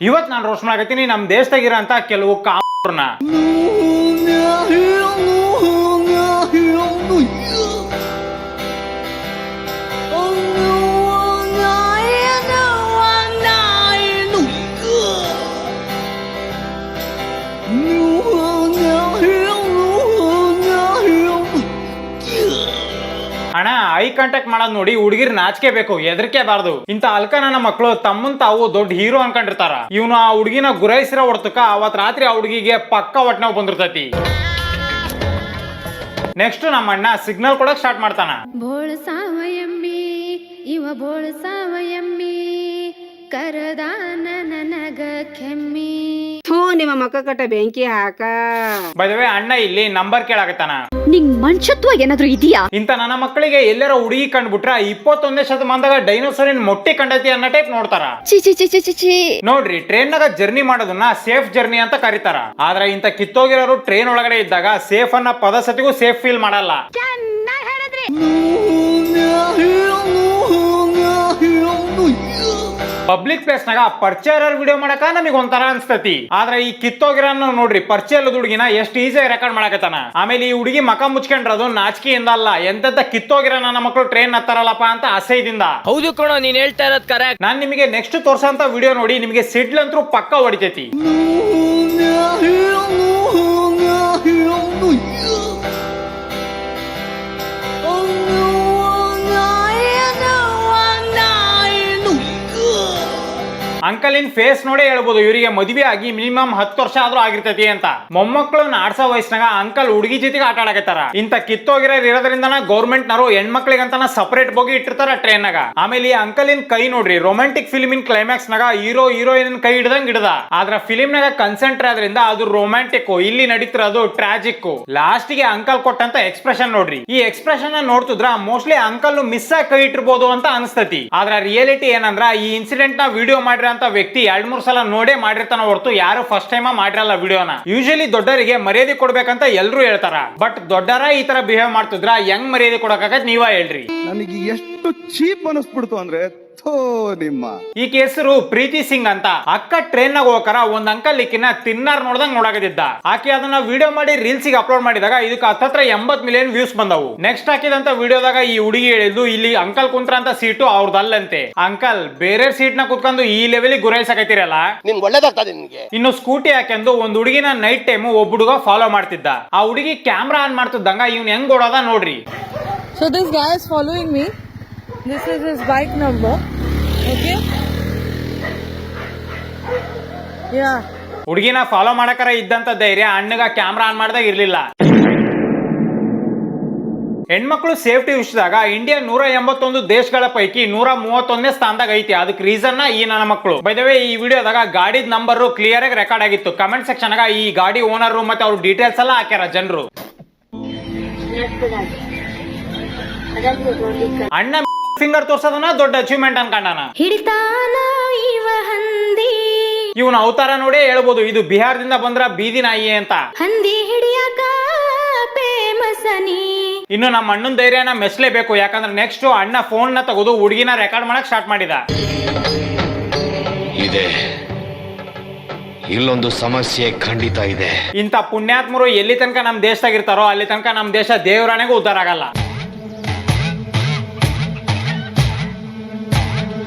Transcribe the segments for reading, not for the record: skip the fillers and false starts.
ಇವತ್ತು ನಾನು ರೋಸ್ಟ್ ಮಾಡಕತ್ತೀನಿ ನಮ್ಮ ದೇಶದಾಗಿರೋಂಥ ಕೆಲವು ಕಾಮರ್ನ. ಅಣ್ಣ ಐ ಕಾಂಟ್ಯಾಕ್ಟ್ ಮಾಡೋದ್ ನೋಡಿ ಹುಡುಗಿರ್ ನಾಚಿಕೆ ಬೇಕು, ಹೆದರಿಕೆ ಬಾರ್ದು. ಇಂತ ಅಲ್ಕ ನನ್ನ ಮಕ್ಕಳು ತಮ್ಮನ್ ತಾವು ದೊಡ್ಡ ಹೀರೋ ಅನ್ಕೊಂಡಿರ್ತಾರ. ಇವನು ಆ ಹುಡುಗಿನ ಗುರಾಯಿಸಿರೋ ಹೊಡ್ತಕ ಅವತ್ ರಾತ್ರಿ ಆ ಹುಡುಗಿಗೆ ಪಕ್ಕ ಹೊಟ್ಟೆನೋವು ಬಂದಿರ್ತೈತಿ. ನೆಕ್ಸ್ಟ್ ನಮ್ಮ ಅಣ್ಣ ಸಿಗ್ನಲ್ ಕೊಡಕ್ ಸ್ಟಾರ್ಟ್ ಮಾಡ್ತಾನ. ಬೋಳ ಸಾವಯಮ್ಮಿ ಇವ ಬೋಳ ಸಾವಯಮ್ಮಿ ಕರದಾನ ನನಗ ಕೆಮ್ಮಿ. ನಿಮ್ಮ ಮಕ್ಕ ಕಟ್ಟ ಬೆಂಕಿ ಹಾಕ. ಬೈ ದ ವೇ ಅಣ್ಣ ಇಲ್ಲಿ ನಂಬರ್ ಕೇಳಾಕತ್ತಾನ. ನಿಂಗ್ ಮನುಷ್ಯತ್ವ ಏನಾದ್ರು ಇದೆಯಾ? ಇಂತ ನನ್ನ ಮಕ್ಕಳಿಗೆ ಎಲ್ಲರ ಹುಡುಗಿ ಕಂಡ್ಬಿಟ್ರ 21ನೇ ಶತಮಾನದಾಗ ಡೈನೋಸರಿನ್ ಮೊಟ್ಟಿ ಕಂಡೈತಿ ಅನ್ನೋ ಟೈಪ್ ನೋಡ್ತಾರ. ಚಿ ಚಿ ಚಿ ಚಿ ಚಿ. ನೋಡ್ರಿ, ಟ್ರೈನ್ ನಾಗ ಜರ್ನಿ ಮಾಡೋದನ್ನ ಸೇಫ್ ಜರ್ನಿ ಅಂತ ಕರೀತಾರ. ಆದ್ರೆ ಇಂತ ಕಿತ್ತೋಗಿರೋರು ಟ್ರೈನ್ ಒಳಗಡೆ ಇದ್ದಾಗ ಸೇಫ್ ಅನ್ನ ಪದ ಸತಿಗೂ ಸೇಫ್ ಫೀಲ್ ಮಾಡಲ್ಲ. ಪಬ್ಲಿಕ್ ಪ್ಲೇಸ್ ನಾಗ ಪರಿಚಯ ವಿಡಿಯೋ ಮಾಡಕ ನಮಗ್ ಒಂಥರ ಅನ್ಸ್ತತಿ. ಆದ್ರೆ ಈ ಕಿತ್ತೋಗಿರೋ ನೋಡ್ರಿ, ಪರಿಚಯ ಇಲ್ಲದ ಹುಡುಗಿನ ಎಷ್ಟು ಈಸಿಯಾಗಿ ರೆಕಾರ್ಡ್ ಮಾಡಕತ್ತಾನ. ಆಮೇಲೆ ಈ ಹುಡುಗಿ ಮಕ ಮುಚ್ಕೊಂಡ್ರದು ನಾಚಿಕೆಯಿಂದ ಅಲ್ಲ, ಎಂತೆಂತ ಕಿತ್ತೋಗಿರೋ ನನ್ನ ಮಕ್ಕಳು ಟ್ರೈನ್ ಹತ್ತಾರಲ್ಲಪ್ಪ ಅಂತ ಅಸಹ್ಯದಿಂದ. ಹೌದು ಕಣೋ, ನೀನ್ ಹೇಳ್ತಾ ಇರೋದ್ ಕರೆಕ್ಟ್. ನಾನ್ ನಿಮಗೆ ನೆಕ್ಸ್ಟ್ ತೋರ್ಸಂತ ವಿಡಿಯೋ ನೋಡಿ ನಿಮಗೆ ಸಿಡ್ಲ್ ಅಂತೂ ಪಕ್ಕ ಹೊಡಿತೈತಿ. ಅಂಕಲ್ ಇನ್ ಫೇಸ್ ನೋಡೇ ಹೇಳ್ಬೋದು ಇವರಿಗೆ ಮದುವೆ ಆಗಿ ಮಿನಿಮಮ್ 10 ವರ್ಷ ಆದ್ರೂ ಆಗಿರ್ತೈತಿ ಅಂತ. ಮೊಮ್ಮಕ್ಕಳನ್ನ ಆಡ್ಸೋ ವಯಸ್ಸಿನಾಗ ಅಂಕಲ್ ಹುಡುಗಿ ಜೊತೆಗೆ ಆಟ ಆಡಕತ್ತಾರ. ಇಂತ ಕಿತ್ತೋಗಿರೋ ಇರೋದ್ರಿಂದ ಗೌರ್ಮೆಂಟ್ ನವರು ಹೆಣ್ಮಕ್ಳಿಗಂತ ಸಪರೇಟ್ ಬೋಗಿ ಇಟ್ಟಿರ್ತಾರ ಟ್ರೈನ್ ನಾಗ. ಆಮೇಲೆ ಈ ಅಂಕಲ್ ಇನ್ ಕೈ ನೋಡ್ರಿ, ರೊಮ್ಯಾಂಟಿಕ್ ಫಿಲ್ಮ್ ಇನ್ ಕ್ಲೈಮ್ಯಾಕ್ಸ್ ನಾಗ ಹೀರೋ ಹೀರೋಯಿನ್ ಕೈ ಹಿಡ್ದಂಗ್ ಹಿಡ್ದ. ಆದ್ರ ಫಿಲಿಂ ನಾಗ ಕನ್ಸೆಂಟ್ರ್ ಆದ್ರಿಂದ ಅದು ರೊಮ್ಯಾಂಟಿಕ್, ಇಲ್ಲಿ ನಡೀತಿರೋದು ಟ್ರಾಜಿಕ್. ಲಾಸ್ಟ್ ಗೆ ಅಂಕಲ್ ಕೊಟ್ಟಂತ ಎಕ್ಸ್ಪ್ರೆಷನ್ ನೋಡ್ರಿ, ಈ ಎಕ್ಸ್ಪ್ರೆಷನ್ ನೋಡ್ತಿದ್ರ ಮೋಸ್ಟ್ಲಿ ಅಂಕಲ್ ಮಿಸ್ ಆಗಿ ಕೈ ಇಟ್ಟಿರ್ಬೋದು ಅಂತ ಅನಿಸ್ತತಿ. ಆದ್ರ ರಿಯಾಲಿಟಿ ಏನಂದ್ರ ಈ ಇನ್ಸಿಡೆಂಟ್ ನ ವಿಡಿಯೋ ಮಾಡಿರೋ ವ್ಯಕ್ತಿ 2-3 ಸಲ ನೋಡೇ ಮಾಡಿರ್ತಾನ ಹೊರತು ಯಾರು ಫಸ್ಟ್ ಟೈಮ್ ಮಾಡಿರಲ್ಲ ವಿಡಿಯೋನ. ಯೂಶಲಿ ದೊಡ್ಡರಿಗೆ ಮರ್ಯಾದೆ ಕೊಡ್ಬೇಕಂತ ಎಲ್ರು ಹೇಳ್ತಾರ, ಬಟ್ ದೊಡ್ಡರ ಈ ತರ ಬಿಹೇವ್ ಮಾಡ್ತಿದ್ರ ಹೆಂಗ್ ಮರ್ಯಾದೆ ಕೊಡಕಾಗತ್ ನೀವ ಹೇಳ್ರಿ. ನನಗೆ ಎಷ್ಟು ಚೀಪ್ ಅನಿಸ್ಬಿಡ್ತು ಅಂದ್ರೆ ನಿಮ್ಮ ಈಕೆ ಹೆಸರು ಪ್ರೀತಿ ಸಿಂಗ್ ಅಂತ. ಅಕ್ಕ ಟ್ರೈನ್ ನಾಗ ಹೋಗಕಾರ ಒಂದ್ ಅಂಕಲ್ ಈಕಿನ ತಿನ್ನಾರ್ ನೋಡ್ದಂಗ್ ನೋಡಕತ್ತಿದ್ದ. ಆಕೆ ಅದನ್ನ ವಿಡಿಯೋ ಮಾಡಿ ರೀಲ್ಸ್ ಗೆ ಅಪ್ಲೋಡ್ ಮಾಡಿದಾಗ ಇದಕ್ಕೆ 80 ಮಿಲಿಯನ್ ವ್ಯೂಸ್ ಬಂದವು. ನೆಕ್ಸ್ಟ್ ಹಾಕಿದಂತ ವಿಡಿಯೋದಾಗ ಈ ಹುಡುಗಿ ಹೇಳಿದ್ಲು ಇಲ್ಲಿ ಅಂಕಲ್ ಕುಂತ್ರ ಅಂತ ಸೀಟು ಅವ್ರದಲ್ಲಂತೆ. ಅಂಕಲ್ ಬೇರೆ ಸೀಟ್ ನ ಕುತ್ಕೊಂಡು ಈ ಲೆವೆಲ್ ಗುರಾಯಿಸಕತ್ತಿರಲ್ಲ, ನಿಮ್ಗೆ ಒಳ್ಳೇದಾಗ್ತದೆ ನಿಮ್ಗೆ. ಇನ್ನು ಸ್ಕೂಟಿ ಹಾಕೊಂಡು ಒಂದ್ ಹುಡುಗಿನ ನೈಟ್ ಟೈಮ್ ಒಬ್ಬ ಹುಡುಗ ಫಾಲೋ ಮಾಡ್ತಿದ್ದ. ಆ ಹುಡುಗಿ ಕ್ಯಾಮ್ರಾ ಆನ್ ಮಾಡ್ತಿದ್ದಂಗ ಇವ್ನ ಹೆಂಗ್ ಓಡೋದ ನೋಡ್ರಿ. So this guy is following me. This is his bike number. Okay? Yeah. ಹುಡುಗಿನ ಫಾಲೋ ಮಾಡಕರ ಇದ್ದಂತ ಧೈರ್ಯ ಅಣ್ಣಗ ಕ್ಯಾಮ್ರಾ ಆನ್ ಮಾಡ್ದಾಗ ಇರ್ಲಿಲ್ಲ. ಹೆಣ್ಮಕ್ಳು ಸೇಫ್ಟಿ ವಿಷಯದಾಗ ಇಂಡಿಯಾ 181 ದೇಶಗಳ ಪೈಕಿ 131ನೇ ಸ್ಥಾನದಾಗ ಐತಿ. ಅದಕ್ಕೆ ರೀಸನ್ ಈ ನನ್ನ ಮಕ್ಕಳು. ಬೈ ದ ವೇ ಈ ವಿಡಿಯೋದಾಗ ಗಾಡಿದ ನಂಬರ್ ಕ್ಲಿಯರ್ ಆಗಿ ರೆಕಾರ್ಡ್ ಆಗಿತ್ತು. ಕಮೆಂಟ್ ಸೆಕ್ಷನ್ ಆಗ ಈ ಗಾಡಿ ಓನರ್ ಮತ್ತೆ ಅವ್ರ ಡೀಟೇಲ್ಸ್ ಎಲ್ಲ ಹಾಕ್ಯಾರ ಜನರು. ಅಣ್ಣ ಫಿಂಗರ್ ತೋರ್ಸೋದನ್ನ ದೊಡ್ಡ ಅಚೀವ್ಮೆಂಟ್ ಅನ್ಕೊಂಡಾನ. ಹಿಡಿತಾನ ಇವ ಹಂದಿ, ಇವನ ಅವತಾರ ನೋಡೇ ಹೇಳ್ಬೋದು ಇದು ಬಿಹಾರದಿಂದ ಬಂದ್ರ ಬೀದಿ ನಾಯಿ ಅಂತ. ಹಂದಿ ಹಿಡಿಯಾಕ ಫೇಮಸನಿ. ಇನ್ನು ನಮ್ಮ ಅಣ್ಣನ ಧೈರ್ಯನ ಮೆಚ್ಚಲೇಬೇಕು, ಯಾಕಂದ್ರೆ ನೆಕ್ಸ್ಟ್ ಅಣ್ಣ ಫೋನ್ ನ ತಗೋದು ಹುಡುಗಿನ ರೆಕಾರ್ಡ್ ಮಾಡಕ್ ಸ್ಟಾರ್ಟ್ ಮಾಡಿದ. ಇದೆ ಇಲ್ಲೊಂದು ಸಮಸ್ಯೆ ಖಂಡಿತ ಇದೆ. ಇಂತ ಪುಣ್ಯಾತ್ಮರು ಎಲ್ಲಿ ತನಕ ನಮ್ ದೇಶದಾಗ ಇರ್ತಾರೋ ಅಲ್ಲಿ ತನಕ ನಮ್ ದೇಶ ದೇವರಾಣೆಗೂ ಉದ್ಧಾರ ಆಗಲ್ಲ.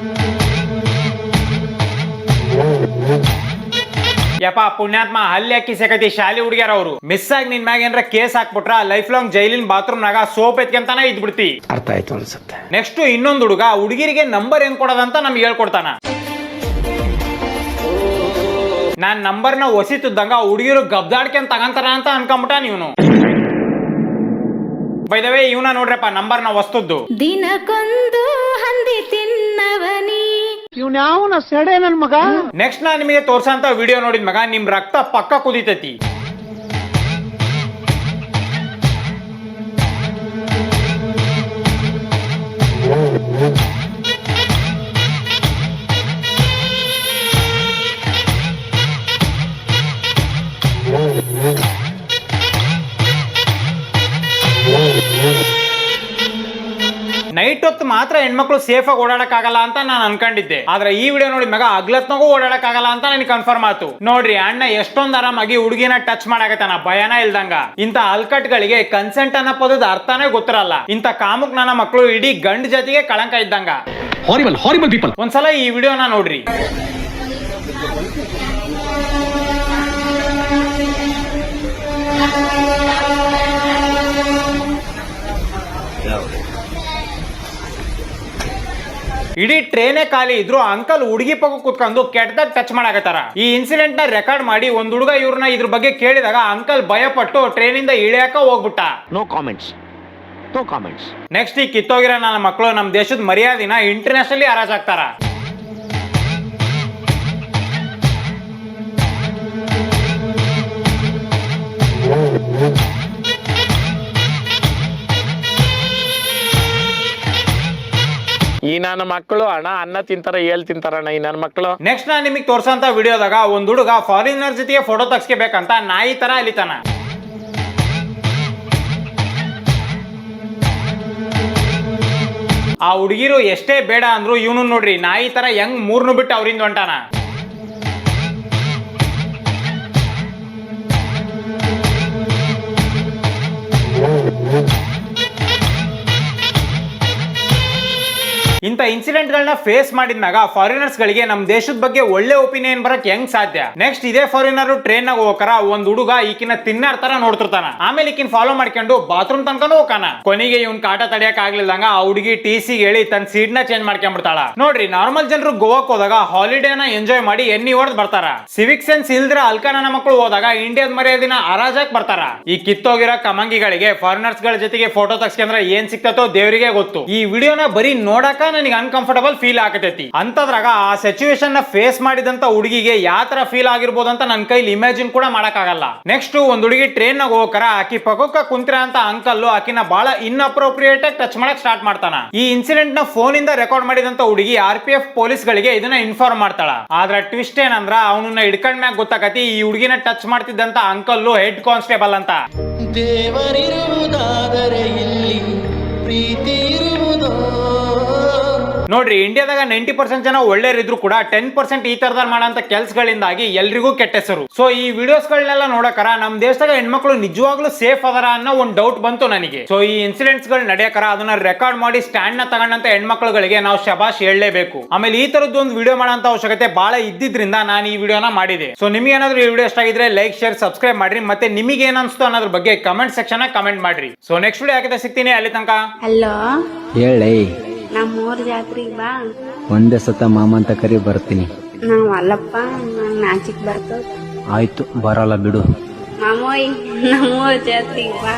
ಯಪ್ಪ ಪುಣ್ಯಾತ್ಮ ಹಲ್ಲಿ ಹಾಕಿ ಸೆಕತಿ ಶಾಲಿ ಹುಡುಗ್ಯಾರ ಅವರು. ಮಿಸ್ ಆಗಿ ನಿನ್ ಮ್ಯಾಗ ಏನ್ರ ಕೇಸ್ ಹಾಕ್ಬಿಟ್ರ ಲೈಫ್ ಲಾಂಗ್ ಜೈಲಿನ ಬಾತ್ರೂಮ್ ನಾಗ ಸೋಪ್ ಎತ್ಕೊಂತಾನ ಇದ್ಬಿಡ್ತಿ. ಅರ್ಥ ಆಯ್ತು ಅನ್ಸುತ್ತೆ. ನೆಕ್ಸ್ಟ್ ಇನ್ನೊಂದು ಹುಡುಗ ಹುಡುಗಿರಿಗೆ ನಂಬರ್ ಹೆಂಗ್ ಕೊಡೋದಂತ ನಮ್ಗೆ ಹೇಳ್ಕೊಡ್ತಾನ. ನಾನ್ ನಂಬರ್ನ ಒಸಿತಿದ್ದಂಗ ಹುಡುಗಿರು ಗಬ್ದಾಡ್ಕೊಂಡ್ ತಗಂತಾರ ಅಂತ ಅನ್ಕೊಂಬಿಟ್ಟ ನೀವನು. ಬೈ ದ ವೇ ಇವನ ನೋಡ್ರಪ್ಪ ನಂಬರ್ನ ವಸ್ತುದ್ದು. ದಿನಕ್ಕೊಂದು ಹಂದಿ ತಿನ್ನವನಿ. ನೆಕ್ಸ್ಟ್ ನಾ ನಿಮಗೆ ತೋರ್ಸಂತ ವಿಡಿಯೋ ನೋಡಿದ ಮಗ ನಿಮ್ ರಕ್ತ ಪಕ್ಕ ಕುದಿತೈತಿ. ನೈಟ್ ನೈಟ್ ಹೊತ್ತು ಮಾತ್ರ ಹೆಣ್ಮಕ್ಳು ಸೇಫ್ ಆಗಿ ಓಡಾಡಕ್ ಆಗಲ್ಲ ಅಂತ ನಾನು ಅನ್ಕೊಂಡಿದ್ದೆ. ಆದ್ರೆ ಈ ವಿಡಿಯೋ ನೋಡಿ ಮಗ ಹಗ್ಲತ್ನಾಗೂ ಓಡಾಡಕ್ ಆಗಲ್ಲ ಅಂತ ನನಗೆ ಕನ್ಫರ್ಮ್ ಆಯ್ತು. ನೋಡ್ರಿ ಅಣ್ಣ ಎಷ್ಟೊಂದ್ ಆರಾಮಾಗಿ ಹುಡುಗಿನ ಟಚ್ ಮಾಡಾಕತ್ತಾನ ಭಯನ ಇಲ್ದಂಗ. ಇಂತ ಅಲ್ಕಟ್ಗಳಿಗೆ ಕನ್ಸೆಂಟ್ ಅನ್ನೋ ಪದದ ಅರ್ಥನೇ ಗೊತ್ತಿರಲ್ಲ. ಇಂತ ಕಾಮುಕ್ ನನ್ನ ಮಕ್ಕಳು ಇಡೀ ಗಂಡ್ ಜೊತೆಗೆ ಕಳಂಕ ಇದ್ದಂಗ. Horrible people. ಒಂದ್ಸಲ ಈ ವಿಡಿಯೋನ ನೋಡ್ರಿ. ಇಡೀ ಟ್ರೇನೇ ಖಾಲಿ ಇದ್ರು ಅಂಕಲ್ ಹುಡುಗಿ ಪಕ್ಕ ಕುತ್ಕೊಂಡು ಕೆಟ್ಟದಾಗ ಟಚ್ ಮಾಡಾಕತ್ತಾರ. ಈ ಇನ್ಸಿಡೆಂಟ್ ನ ರೆಕಾರ್ಡ್ ಮಾಡಿ ಒಂದ್ ಹುಡುಗ ಇವ್ರನ್ನ ಇದ್ರ ಬಗ್ಗೆ ಕೇಳಿದಾಗ ಅಂಕಲ್ ಭಯಪಟ್ಟು ಟ್ರೇನಿಂದ ಇಳಿಯಾಕ ಹೋಗ್ಬಿಟ್ಟ. No comments. ನೆಕ್ಸ್ಟ್ ಈ ಕಿತ್ತೋಗಿರೋ ನನ್ನ ಮಕ್ಕಳು ನಮ್ಮ ದೇಶದ ಮರ್ಯಾದಿನ ಇಂಟರ್ನ್ಯಾಷನಲಿ ಹರಾಜಾಗ್ತಾರ. ಈ ನನ್ನ ಮಕ್ಕಳು ಅನ್ನ ತಿಂತಾರ ತಿಂತಾರಣ್ಣ ಈ ನನ್ನ ಮಕ್ಕಳು. ನೆಕ್ಸ್ಟ್ ನಾನು ನಿಮಗೆ ತೋರ್ಸಂತ ವಿಡಿಯೋದಾಗ ಒಂದ್ ಹುಡುಗ ಫಾರಿನರ್ ಜೊತೆಗೆ ಫೋಟೋ ತೆಗಿಸ್ಬೇಕಂತ ನಾಯಿ ತರ ಅಲಿತಾನ. ಆ ಹುಡುಗಿರು ಎಷ್ಟೇ ಬೇಡ ಅಂದ್ರು ಇವನು ನೋಡ್ರಿ ನಾಯಿ ತರ ಹೆಂಗ್ ಮೂರ್ನು ಬಿಟ್ಟು ಅವ್ರಿಂದ ಹೊಂಟಾನ. ಇಂಥ ಇನ್ಸಿಡೆಂಟ್ ಗಳನ್ನ ಫೇಸ್ ಮಾಡಿದ್ನಾಗ ಫಾರಿನರ್ಸ್ ಗಳಿಗೆ ನಮ್ ದೇಶದ ಬಗ್ಗೆ ಒಳ್ಳೆ ಒಪಿನಿಯನ್ ಬರಕ್ ಹೆಂಗ್ ಸಾಧ್ಯ. ನೆಕ್ಸ್ಟ್ ಇದೇ ಫಾರಿನರ್ ಟ್ರೈನ್ ನಾಗ ಹೋಗರ ಒಂದ್ ಹುಡುಗ ಈಕಿನ ತಿನ್ನಾರ್ ತರ ನೋಡ್ತಿರ್ತಾನ. ಆಮೇಲೆ ಈಕಿನ ಫಾಲೋ ಮಾಡ್ಕೊಂಡು ಬಾತ್ರೂಮ್ ತನಕ ಹೋಗಾನ. ಕೊನೆಗೆ ಇವ್ನ್ ಕಾಟ ತಡಿಯಕ್ ಆಗ್ಲಿಲ್ಲಂಗ ಆ ಹುಡುಗಿ ಟಿ.ಸಿ ಹೇಳಿ ತನ್ನ ಸೀಟ್ ನ ಚೇಂಜ್ ಮಾಡ್ಕೊಂಡ್ಬಿಡ್ತಾಳ. ನೋಡ್ರಿ ನಾರ್ಮಲ್ ಜನರು ಗೋವಾಕ್ ಹೋದಾಗ ಹಾಲಿಡೇನ ಎಂಜಾಯ್ ಮಾಡಿ ಎಣ್ಣಿ ಹೊಡೆದ್ ಬರ್ತಾರ. ಸಿವಿಕ್ ಸೆನ್ಸ್ ಇಲ್ದ್ರ ಅಲ್ಕಾನ ಮಕ್ಕಳು ಹೋದಾಗ ಇಂಡಿಯಾದ ಮರ್ಯಾದಿನ ಹರಾಜಾಕ್ ಬರ್ತಾರ. ಈ ಕಿತ್ತೋಗಿರೋ ಕಮಂಗಿಗಳಿಗೆ ಫಾರಿನರ್ಸ್ ಗಳ ಜೊತೆಗೆ ಫೋಟೋ ತೆಗ್ಸ್ಕೊಂಡ್ರೆ ಏನ್ ಸಿಕ್ತತೋ ದೇವರಿಗೆ ಗೊತ್ತು. ಈ ವಿಡಿಯೋನ ಬರೀ ನೋಡಕ ನನಗೆ ಅನ್ಕಂಫರ್ಟಬಲ್ ಫೀಲ್ ಆಗತೈತಿ. ಅಂತದ್ರಾಗ ಆ ಸಿಚುವೇಶನ್ ನ ಫೇಸ್ ಮಾಡಿದಂತ ಹುಡುಗಿಗೆ ಯಾವ ತರ ಫೀಲ್ ಆಗಿರ್ಬೋದು ಅಂತ ನನ್ನ ಕೈಲಿ ಇಮ್ಯಾಜಿನ್ ಕೂಡ ಮಾಡಕ್ ಆಗಲ್ಲ. ನೆಕ್ಸ್ಟ್ ಒಂದ್ ಹುಡುಗಿ ಟ್ರೈನ್ ನಾಗ ಹೋಗರ ಆಕಿ ಪಕ್ಕಕ್ಕ ಕುಂತ್ರ ಅಂತ ಅಂಕಲ್ ಆಕಿನ ಬಹಳ ಇನ್ಅಪ್ರೋಪ್ರಿಯೇಟ್ ಆಗಿ ಟಚ್ ಮಾಡಕ್ ಸ್ಟಾರ್ಟ್ ಮಾಡ್ತಾನ. ಈ ಇನ್ಸಿಡೆಂಟ್ ನ ಫೋನ್ ಇಂದ ರೆಕಾರ್ಡ್ ಮಾಡಿದಂತ ಹುಡುಗಿ RPF ಪೊಲೀಸ್ ಗಳಿಗೆ ಇದನ್ನ ಇನ್ಫಾರ್ಮ್ ಮಾಡ್ತಾಳ. ಆದ್ರೆ ಟ್ವಿಸ್ಟ್ ಏನಂದ್ರ ಅವನನ್ನ ಹಿಡ್ಕೊಂಡ್ ಮ್ಯಾಗ ಗೊತ್ತಾಗತಿ ಈ ಹುಡುಗಿನ ಟಚ್ ಮಾಡ್ತಿದ್ದಂತ ಅಂಕಲ್ ಹೆಡ್ ಕಾನ್ಸ್ಟೇಬಲ್ ಅಂತ. ದೇವರಿರುವುದಾದರೆ ಇಲ್ಲಿ ಪ್ರೀತಿ ಇರುವುದೋ. ನೋಡ್ರಿ ಇಂಡಿಯಾದಾಗ 90% ಜನ ಒಳ್ಳೆಯರಿದ್ರು ಕೂಡ 10% ಈ ತರದ ಮಾಡಂತ ಕೆಲ್ಸಗಳಿಂದಾಗಿ ಎಲ್ರಿಗೂ ಕೆಟ್ಟ ಹೆಸರು. ಸೊ ಈ ವಿಡಿಯೋಸ್ ಗಳನ್ನೆಲ್ಲ ನೋಡಕರ ನಮ್ ದೇಶದಾಗ ಹೆಣ್ಮಕ್ಳು ನಿಜವಾಗ್ಲೂ ಸೇಫ್ ಅದರ ಅನ್ನೋ ಒಂದ್ ಡೌಟ್ ಬಂತು ನನಗೆ. ಸೊ ಈ ಇನ್ಸಿಡೆಂಟ್ಸ್ ಗಳು ನಡೆಯಕರ ಅದನ್ನ ರೆಕಾರ್ಡ್ ಮಾಡಿ ಸ್ಟ್ಯಾಂಡ್ ನ ತಗೊಂಡಂತ ಹೆಣ್ಮಕ್ಳುಗಳಿಗೆ ನಾವು ಶಬಾಷ್ ಹೇಳಲೇಬೇಕು. ಆಮೇಲೆ ಈ ತರದ್ದು ಒಂದು ವಿಡಿಯೋ ಮಾಡೋ ಅವಶ್ಯಕತೆ ಬಹಳ ಇದ್ದಿದ್ರಿಂದ ನಾನು ಈ ವಿಡಿಯೋನ ಮಾಡಿದೆ. ಸೊ ನಿಮ್ಗೆ ಏನಾದ್ರು ಈ ವಿಡಿಯೋ ಇಷ್ಟ ಆಗಿದ್ರೆ ಲೈಕ್ ಶೇರ್ ಸಬ್ಸ್ಕ್ರೈಬ್ ಮಾಡ್ರಿ. ಮತ್ತೆ ನಿಮಗೆ ಏನ್ ಅನ್ಸ್ತು ಅನ್ನೋದ್ರ ಬಗ್ಗೆ ಕಮೆಂಟ್ ಸೆಕ್ಷನ್ ಕಮೆಂಟ್ ಮಾಡ್ರಿ. ಸೊ ನೆಕ್ಸ್ಟ್ ವಿಡಿಯೋ ಹಾಕಿದ್ರೆ ಸಿಗ್ತೀನಿ. ಅಲ್ಲಿ ತನಕ ಹಲೋ ಹೇಳಿ. ನಮ್ಮೂರ್ ಜಾತ್ರೆಗೆ ಬಾ. ಒಂದೇ ಸತ ಮಾಮ ಅಂತ ಕರಿ ಬರ್ತೀನಿ. ನಾವ್ ಅಲ್ಲಪ್ಪ ನಾಚಿಕ್ ಬರ್ತದ. ಆಯ್ತು ಬರಲ್ಲ ಬಿಡು. ಮಾಮೋಯ್ ನಮ್ಮೂರ್ ಜಾತ್ರೆಗೆ ಬಾ.